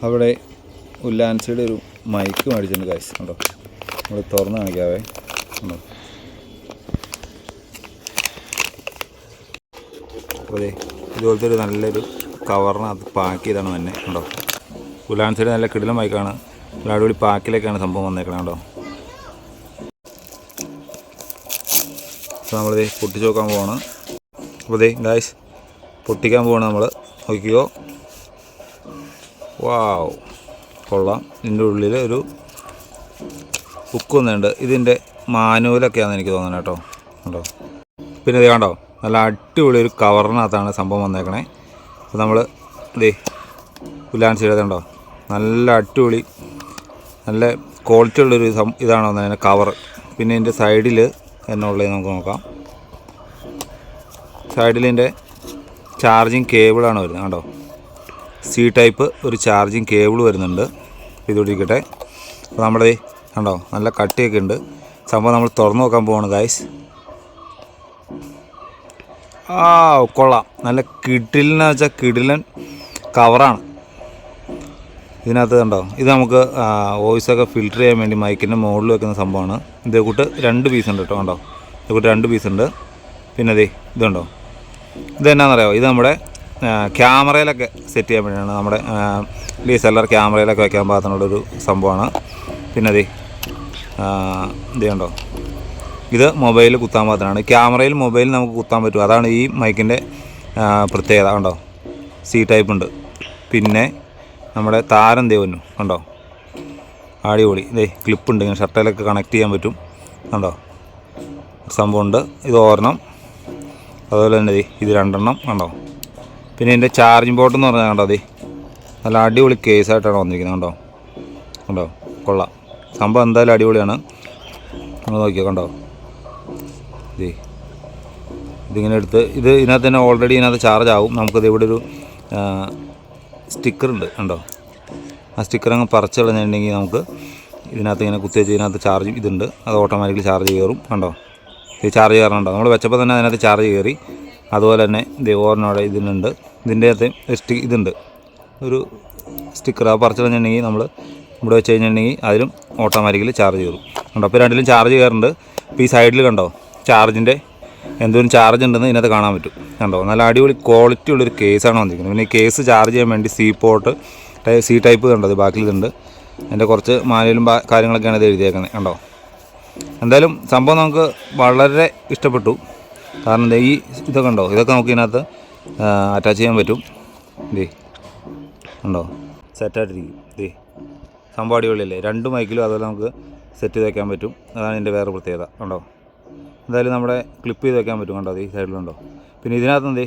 അവിടെ ഉല്ലാൻസിയുടെ ഒരു മൈക്ക് മേടിച്ചിട്ടുണ്ട് ഗൈസ്. കണ്ടോ, നമ്മൾ തുറന്ന് കാണിക്കാവേ. കണ്ടോ, അപ്പോൾ അതെ ഇതുപോലത്തെ ഒരു നല്ലൊരു കവറിനകത്ത് പാക്ക് ചെയ്താണ് തന്നെ. കണ്ടോ, ഉല്ലാൻസിയുടെ നല്ല കിടിലൻ മൈക്കാണ്. നല്ല അടിപൊളി പാക്കിലേക്കാണ് സംഭവം വന്നേക്കണം. കണ്ടോ, അപ്പോൾ നമ്മളിത് പൊട്ടിച്ച് നോക്കാൻ പോവാണ്. അപ്പോൾ അതെ ഗൈസ് പൊട്ടിക്കാൻ പോവാണ് നമ്മൾ. നോക്കിയോ, വാവ്, കൊള്ളാം. ഇതിൻ്റെ ഉള്ളിൽ ഒരു ഹുക്ക് വന്നിട്ടുണ്ട്. ഇതിൻ്റെ മാനുവലൊക്കെയാണെന്ന് എനിക്ക് തോന്നുന്നത് കേട്ടോ. കണ്ടോ, പിന്നെ ഇത് കണ്ടോ, നല്ല അടിപൊളി ഒരു കവറിനകത്താണ് സംഭവം വന്നേക്കണേ. അപ്പോൾ നമ്മൾ ഇതേ ഉല്ലാൻസിയുടെ കണ്ടോ, നല്ല അടിപൊളി നല്ല ക്വാളിറ്റി ഉള്ളൊരു ഇതാണ് വന്നതിൻ്റെ കവർ. പിന്നെ ഇതിൻ്റെ സൈഡിൽ എന്നുള്ളത് നമുക്ക് നോക്കാം. സൈഡിൽ ഇതിൻ്റെ ചാർജിങ് കേബിളാണ് വരുന്നത്. കണ്ടോ, സി ടൈപ്പ് ഒരു ചാർജിങ് കേബിൾ വരുന്നുണ്ട്. ഇതോടിരിക്കട്ടെ. അപ്പോൾ നമ്മുടെ കണ്ടോ നല്ല കട്ടിയൊക്കെ ഉണ്ട് സംഭവം. നമ്മൾ തുറന്നു നോക്കാൻ പോവാണ് ഗൈസ്. കൊള്ളാം. നല്ല കിടിലെന്ന് വെച്ചാൽ കിടിലൻ കവറാണ്. ഇതിനകത്ത് കണ്ടോ, ഇത് നമുക്ക് വോയിസൊക്കെ ഫിൽറ്റർ ചെയ്യാൻ വേണ്ടി മൈക്കിൻ്റെ മുകളിൽ വെക്കുന്ന സംഭവമാണ്. ഇതേ കൂട്ട് 2 പീസ് ഉണ്ട് കേട്ടോ. കണ്ടോ, ഇത് കൂട്ട് 2 പീസ് ഉണ്ട്. പിന്നെ അതെ ഇതുണ്ടോ, ഇതെന്നാണെന്നറിയാമോ, ഇത് നമ്മുടെ ക്യാമറയിലൊക്കെ സെറ്റ് ചെയ്യാൻ വേണ്ടിയാണ്. നമ്മുടെ DSLR ക്യാമറയിലൊക്കെ വയ്ക്കാൻ പാകത്തിനുള്ളൊരു സംഭവമാണ്. പിന്നെ അതെ ഇത് കണ്ടോ, ഇത് മൊബൈലിൽ കുത്താൻ പാകത്തിനാണ്. ക്യാമറയിൽ മൊബൈലിൽ നമുക്ക് കുത്താൻ പറ്റും. അതാണ് ഈ മൈക്കിൻ്റെ പ്രത്യേകത. കണ്ടോ, സി ടൈപ്പ് ഉണ്ട്. പിന്നെ നമ്മുടെ താരം ദേവന്നു കണ്ടോ, അടിപൊളി. ഇതേ ക്ലിപ്പുണ്ട്, ഇങ്ങനെ ഷർട്ടിലൊക്കെ കണക്ട് ചെയ്യാൻ പറ്റും. കണ്ടോ സംഭവമുണ്ട്. ഇത് ഒരെണ്ണം, അതുപോലെ തന്നെ ഇത് 2 എണ്ണം. കണ്ടോ, പിന്നെ ഇതിൻ്റെ ചാർജിങ് പോർട്ട് എന്ന് പറഞ്ഞാൽ കണ്ടോ, നല്ല അടിപൊളി കേസായിട്ടാണ് വന്നിരിക്കുന്നത്. കണ്ടോ, കണ്ടോ, കൊള്ളാം. സംഭവം എന്തായാലും അടിപൊളിയാണ്. നമ്മൾ നോക്കിയോ, കണ്ടോ, ഇതിങ്ങനെ എടുത്ത് ഇതിനകത്ത് തന്നെ ഓൾറെഡി ഇതിനകത്ത് ചാർജ് ആവും. നമുക്കത് ഇവിടെ ഒരു സ്റ്റിക്കറുണ്ട്. കണ്ടോ, ആ സ്റ്റിക്കർ അങ്ങ് പറിച്ച് കളഞ്ഞിട്ടുണ്ടെങ്കിൽ നമുക്ക് ഇതിനകത്ത് ഇങ്ങനെ കുത്തി വെച്ച് ഇതിനകത്ത് ചാർജ് ഇതുണ്ട്, അത് ഓട്ടോമാറ്റിക്കലി ചാർജ് കയറും. കണ്ടോ, ഇത് ചാർജ് കയറണുണ്ടോ, നമ്മൾ വെച്ചപ്പോൾ തന്നെ അതിനകത്ത് ചാർജ് കയറി. അതുപോലെ തന്നെ ഓറിനോടെ ഇതിനുണ്ട്, ഇതിൻ്റെ അകത്ത് ഇതുണ്ട് ഒരു സ്റ്റിക്കർ, അത് പറിച്ച് കളഞ്ഞിട്ടുണ്ടെങ്കിൽ നമ്മൾ ഇവിടെ വെച്ച് കഴിഞ്ഞിട്ടുണ്ടെങ്കിൽ അതിലും ഓട്ടോമാറ്റിക്കലി ചാർജ് കയറും. കണ്ടോ, അപ്പോൾ രണ്ടിലും ചാർജ് കയറുന്നുണ്ട്. ഇപ്പോൾ ഈ സൈഡിൽ കണ്ടോ ചാർജിൻ്റെ എന്തോരം ചാർജ് ഉണ്ടെന്ന് ഇതിനകത്ത് കാണാൻ പറ്റും. കണ്ടോ, നല്ല അടിപൊളി ക്വാളിറ്റി ഉള്ളൊരു കേസാണ് വന്നിരിക്കുന്നത്. പിന്നെ ഈ കേസ് ചാർജ് ചെയ്യാൻ വേണ്ടി സി ടൈപ്പ് കണ്ടത് ബാക്കിൽ ഇതുണ്ട്. അതിൻ്റെ കുറച്ച് മാനുവലും കാര്യങ്ങളൊക്കെയാണ് ഇത് എഴുതിയേക്കുന്നത്. കണ്ടോ, എന്തായാലും സംഭവം നമുക്ക് വളരെ ഇഷ്ടപ്പെട്ടു. കാരണം ഈ ഇതൊക്കെ ഉണ്ടോ, ഇതൊക്കെ നമുക്ക് ഇതിനകത്ത് അറ്റാച്ച് ചെയ്യാൻ പറ്റും. ഉണ്ടോ, സെറ്റായിട്ടിരിക്കും. സംഭവം അടിപൊളിയല്ലേ. 2 മൈക്കിലും അതുപോലെ നമുക്ക് സെറ്റ് ചെയ്ത് വയ്ക്കാൻ പറ്റും. അതാണ് ഇതിൻ്റെ വേറെ പ്രത്യേകത. കണ്ടോ, എന്തായാലും നമ്മുടെ ക്ലിപ്പ് ചെയ്ത് വയ്ക്കാൻ പറ്റും. കണ്ടോ, ഈ സൈഡിലുണ്ടോ. പിന്നെ ഇതിനകത്ത്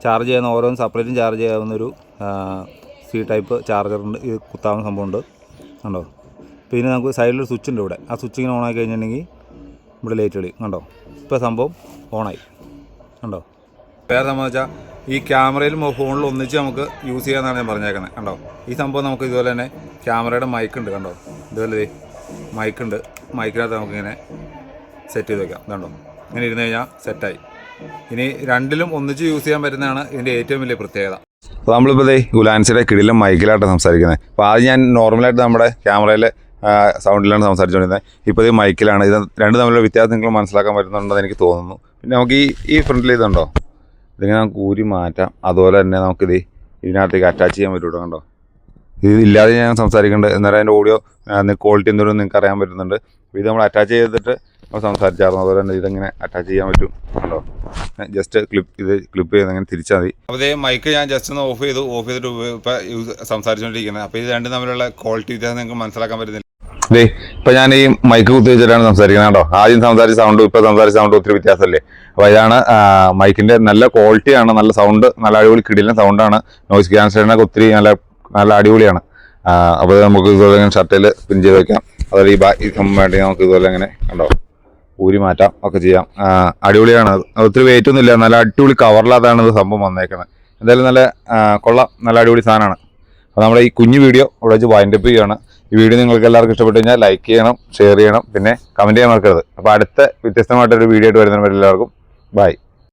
ചാർജ് ചെയ്യുന്ന ഓരോന്നും സെപ്പറേറ്റും ചാർജ് ചെയ്യാവുന്നൊരു സി ടൈപ്പ് ചാർജറുണ്ട്. ഇത് കുത്താവുന്ന സംഭവമുണ്ട്. കണ്ടോ, പിന്നെ നമുക്ക് സൈഡിലൊരു സ്വിച്ച് ഉണ്ട് ഇവിടെ. ആ സ്വിച്ച് ഇങ്ങനെ ഓണാക്കി കഴിഞ്ഞിട്ടുണ്ടെങ്കിൽ ഇവിടെ ലൈറ്റ് കളി. കണ്ടോ, ഇപ്പോൾ സംഭവം ഓണായി. കണ്ടോ, വേറെ സംഭവം ഈ ക്യാമറയിലും ഫോണിലും ഒന്നിച്ച് നമുക്ക് യൂസ് ചെയ്യാമെന്നാണ് ഞാൻ പറഞ്ഞേക്കുന്നത്. കണ്ടോ, ഈ സംഭവം നമുക്ക് ഇതുപോലെ തന്നെ ക്യാമറയുടെ മൈക്കുണ്ട്. കണ്ടോ, ഇതുപോലെ മൈക്കുണ്ട്. മൈക്കിനകത്ത് നമുക്കിങ്ങനെ സെറ്റ് ചെയ്ത് വയ്ക്കാം. കണ്ടോ, ഇങ്ങനെ ഇരുന്ന് കഴിഞ്ഞാൽ സെറ്റായി. ഇനി 2ലും ഒന്നിച്ച് യൂസ് ചെയ്യാൻ പറ്റുന്നതാണ് ഇതിൻ്റെ ഏറ്റവും വലിയ പ്രത്യേകത. അപ്പോൾ നമ്മളിപ്പോൾ ഉല്ലാൻസിയുടെ കിടിലൻ മൈക്കിലായിട്ടാണ് സംസാരിക്കുന്നത്. അപ്പോൾ ആദ്യം ഞാൻ നോർമലായിട്ട് നമ്മുടെ ക്യാമറയിലെ സൗണ്ടിലാണ് സംസാരിച്ചുകൊണ്ടിരുന്നത്. ഇപ്പോൾ ഇത് മൈക്കിലാണ്. ഇത് 2 തമ്മിലുള്ള വ്യത്യാസം നിങ്ങൾ മനസ്സിലാക്കാൻ പറ്റുന്നുണ്ടെന്ന് എനിക്ക് തോന്നുന്നു. പിന്നെ നമുക്ക് ഈ ഫ്രണ്ടിൽ ഇതുണ്ടോ, ഇതിങ്ങനെ നമുക്ക് ഊരി മാറ്റാം. അതുപോലെ തന്നെ നമുക്കിത് ഇതിനകത്തേക്ക് അറ്റാച്ച് ചെയ്യാൻ പറ്റും. കണ്ടോ, ഇത് ഇല്ലാതെ ഞാൻ സംസാരിക്കേണ്ടത്. എന്നാലും അതിൻ്റെ ഓഡിയോ ക്വാളിറ്റി എന്തോരം നിങ്ങൾക്ക് അറിയാൻ പറ്റുന്നുണ്ട്. ഇത് നമ്മൾ അറ്റാച്ച് ചെയ്തിട്ട് നമ്മൾ സംസാരിച്ചായിരുന്നു. അതുപോലെ തന്നെ ഇതെങ്ങനെ അറ്റാച്ച് ചെയ്യാൻ പറ്റും. കണ്ടോ, ജസ്റ്റ് ക്ലിപ്പ് ചെയ്ത് അങ്ങനെ തിരിച്ചാൽ മതി. അപ്പോൾ ഇതേ മൈക്ക് ഞാൻ ജസ്റ്റ് ഒന്ന് ഓഫ് ചെയ്തിട്ട് ഇപ്പോൾ സംസാരിച്ചുകൊണ്ടിരിക്കുന്നത്. അപ്പോൾ ഇത് 2 തമ്മിലുള്ള ക്വാളിറ്റി വ്യത്യാസം നിങ്ങൾക്ക് മനസ്സിലാക്കാൻ പറ്റുന്നില്ല. ഇപ്പം ഞാൻ ഈ മൈക്ക് കുത്തി വെച്ചിട്ടാണ് സംസാരിക്കുന്നത്. കേട്ടോ, ആദ്യം സംസാരിച്ച സൗണ്ടും ഇപ്പോൾ സംസാരിച്ച സൗണ്ടും ഒത്തിരി വ്യത്യാസമല്ലേ. അപ്പോൾ ഇതാണ് മൈക്കിൻ്റെ നല്ല ക്വാളിറ്റിയാണ്. നല്ല സൗണ്ട്, നല്ല അടിപൊളി കിടിലൻ സൗണ്ടാണ്. നോയിസ് ക്യാൻസലിനൊക്കെ ഒത്തിരി നല്ല അടിപൊളിയാണ്. അപ്പോൾ നമുക്ക് ഇതുപോലെ ഇങ്ങനെ ഷർട്ടിൽ പിൻ ചെയ്ത് വയ്ക്കാം. അതുപോലെ ഈ വേണ്ടി നമുക്ക് ഇതുപോലെ ഇങ്ങനെ കണ്ടോ ഊരി മാറ്റാം ഒക്കെ ചെയ്യാം. അടിപൊളിയാണ്. ഒത്തിരി വെയിറ്റ് ഒന്നുമില്ല. നല്ല അടിപൊളി കവറിലതാണ് ഇത് സംഭവം വന്നേക്കുന്നത്. എന്തായാലും നല്ല കൊള്ളാം, നല്ല അടിപൊളി സാധനമാണ്. അപ്പോൾ നമ്മുടെ ഈ കുഞ്ഞു വീഡിയോ ഇവിടെ വെച്ച് വൈൻഡപ്പ് ചെയ്യുകയാണ്. ഈ വീഡിയോ നിങ്ങൾക്ക് എല്ലാവർക്കും ഇഷ്ടപ്പെട്ടു കഴിഞ്ഞാൽ ലൈക്ക് ചെയ്യണം, ഷെയർ ചെയ്യണം, പിന്നെ കമൻറ്റ് ചെയ്യാൻ മറക്കരുത്. അപ്പോൾ അടുത്ത വ്യത്യസ്തമായിട്ടൊരു വീഡിയോ ആയിട്ട് വരുന്നവരെല്ലാവർക്കും ബൈ.